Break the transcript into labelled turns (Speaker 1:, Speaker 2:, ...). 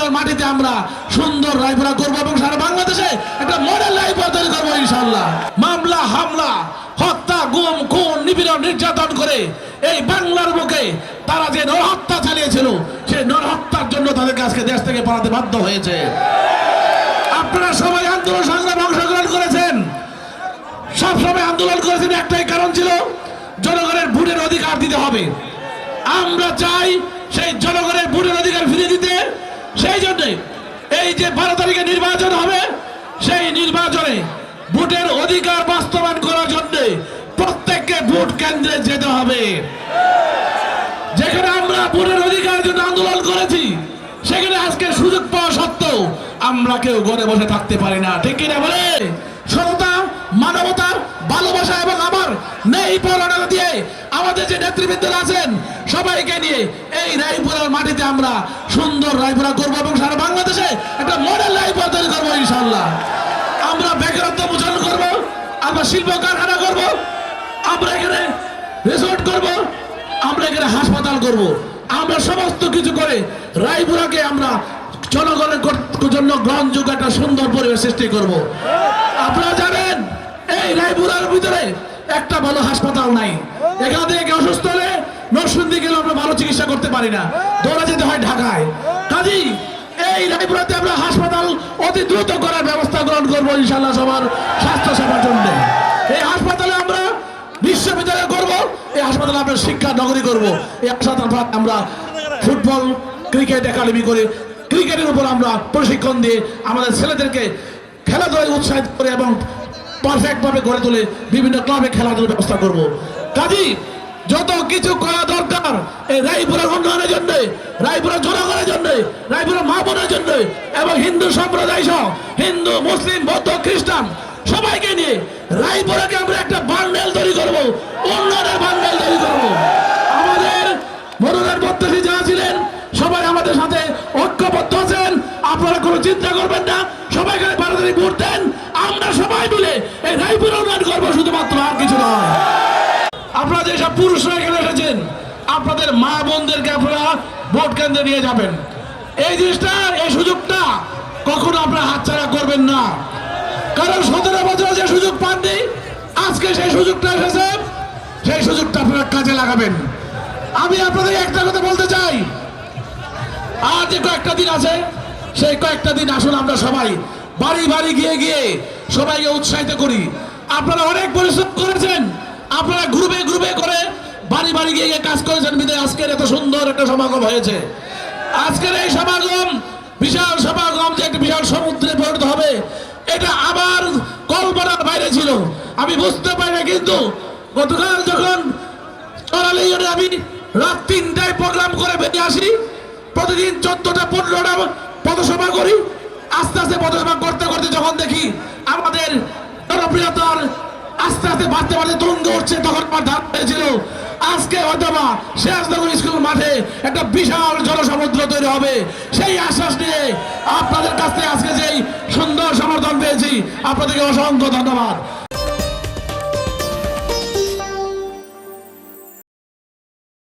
Speaker 1: রায়পুরার মাটিতে আমরা সুন্দর রায়পুরা করবো এবং সারা বাংলাদেশে একটা মডেল রায়পুরা তৈরি করবো ইনশাআল্লাহ। মামলা হামলা হত্যা গুম খুন নিপীড়ন নির্যাতন করে এই বাংলার বুকে তারা যে নরহত্যা চালিয়েছিল সেই নরহত্যার জন্য তাদেরকে আজকে দেশ থেকে পালাতে বাধ্য হয়েছে। আপনারা সবাই আন্দোলন সংগ্রামে অংশগ্রহণ করেছেন, সবসময় আন্দোলন করেছেন, একটাই কারণ ছিল জনগণের ভোটের অধিকার দিতে হবে। আমরা চাই সেই জনগণের ভোটের অধিকার ফিরিয়ে দিতে। সেই জন্য এই যে 12 তারিখে নির্বাচন হবে, সেই নির্বাচনে ভোটের অধিকার বাস্তবায়ন করার জন্য প্রত্যেককে ভোট কেন্দ্রে যেতে হবে। যেখানে আমরা ভোটের অধিকারের জন্য আন্দোলন করেছি সেখানে আজকে সুযোগ পাওয়া সত্ত্বেও আমরা কেউ ঘরে বসে থাকতে পারি না, ঠিক কিনা বলে? সততা, মানবতা, ভালোবাসা এবং আমার নেই পড়ানো দিয়ে আমাদের যে নেতৃবৃন্দরা আছেন সবাইকে নিয়ে এই রায়পুরার মাটিতে আমরা সুন্দর রায়পুরা করবো এবং সারা বাংলাদেশে একটা মডেল রায়পুরা তৈরি করবো ইনশাআল্লাহ। আমরা বেকারত্ব মোচন করবো, আমরা শিল্প কারখানা করবো, আমরা এখানে রিসোর্ট করবো, আমরা এখানে হাসপাতাল করবো, আমরা সমস্ত কিছু করে রায়পুরাকে আমরা জনগণের জন্য গ্রহণযোগ্য একটা সুন্দর পরিবেশ সৃষ্টি করব। আপনারা জানেন এই রায়পুরার ভিতরে একটা ভালো হাসপাতাল নাই। এখান থেকে অসুস্থ হলে নরসিংদী গেলে আমরা ভালো চিকিৎসা করতে পারি না, দৌড়ে যেতে হয় ঢাকায়। কাজেই এই রায়পুরাতে আমরা হাসপাতাল অতি দ্রুত করার ব্যবস্থা গ্রহণ করবো ইনশাআল্লাহ সবার স্বাস্থ্য সেবার জন্য। এই হাসপাতালে আমরা বিশ্ববিদ্যালয় করব, এই হাসপাতালে আমরা শিক্ষা নগরী করব, এই হাসপাতালে আমরা ফুটবল ক্রিকেট একাডেমি করে ক্রিকেটের উপর আমরা প্রশিক্ষণ দিয়ে আমাদের ছেলেদেরকে খেলাধুলায় উৎসাহিত করে এবং পারফেক্ট ভাবে গড়ে তুলে বিভিন্ন ক্লাবে খেলাধুলার ব্যবস্থা করব। কাজী যত কিছু করা দরকার এই রায়পুরের উন্নয়নের জন্য, রায়পুরের জনগণের জন্য, রায়পুরের মা বোনের জন্য এবং হিন্দু সম্প্রদায় সহ হিন্দু মুসলিম বৌদ্ধ খ্রিস্টান সবাইকে নিয়ে রায়পুরাকে আমরা একটা বান্ডেল তৈরি করব, উন্নয়নের বান্ডেল তৈরি করব। আমাদের মনোনয়ন প্রত্যাশী যারা ছিলেন সবাই আমাদের সাথে ঐক্যবদ্ধ আছেন, আপনারা কোনো চিন্তা করবেন না, সবাই এখানে 12 তারিখ ভোট দেন, আমরা সবাই মিলে এই রায়পুর উন্নয়ন করবো, শুধুমাত্র আর কিছু নয়। আপনারা যেসব পুরুষরা এখানে এসেছেন আপনাদের মা বোনদেরকে আপনারা ভোট কেন্দ্রে নিয়ে যাবেন। এই জিনিসটা, এই সুযোগটা কখনো আপনারা হাতছাড়া করবেন না, কারণ 17 বছর যে সুযোগ পাননি আজকে সেই সুযোগটা এসেছে, সেই সুযোগটা আপনারা কাজে লাগাবেন। আমি আপনাদের একটা কথা বলতে চাই, আর যে কয়েকটা দিন আছে সেই কয়েকটা দিন আসলে আমরা সবাই বাড়ি বাড়ি গিয়ে গিয়ে সবাইকে উৎসাহিত করি। আপনারা অনেক পরিশ্রম করেছেন, আপনারা গ্রুপে গ্রুপে করে বাড়ি বাড়ি গিয়ে গিয়ে কাজ করেছেন বিধায় আজকের এত সুন্দর একটা সমাগম হয়েছে। আজকের এই সমাগম, বিশাল সমাগম যে একটা বিশাল সমুদ্রে পরিণত হবে এটা আবার কল্পনার বাইরে ছিল, আমি বুঝতে পারি না। কিন্তু গতকাল যখন আমি রাত 3টায় প্রোগ্রাম করে বেরিয়ে আসি, প্রতিদিন 14টা 15টা পথসভা করি, আস্তে আস্তে পথসভা করতে করতে যখন দেখি আমাদের জনপ্রিয়তার আস্তে আস্তে বাড়তে বাড়তে তুঙ্গে উঠছে, তখন আমার ধারণা হয়েছিল আজকে হয়তোবা সিরাজনগর স্কুল মাঠে একটা বিশাল জনসমুদ্র তৈরি হবে। সেই আশ্বাস নিয়ে আপনাদের কাছ থেকে আজকে যেই সুন্দর সমর্থন পেয়েছি আপনাদেরকে অসংখ্য ধন্যবাদ।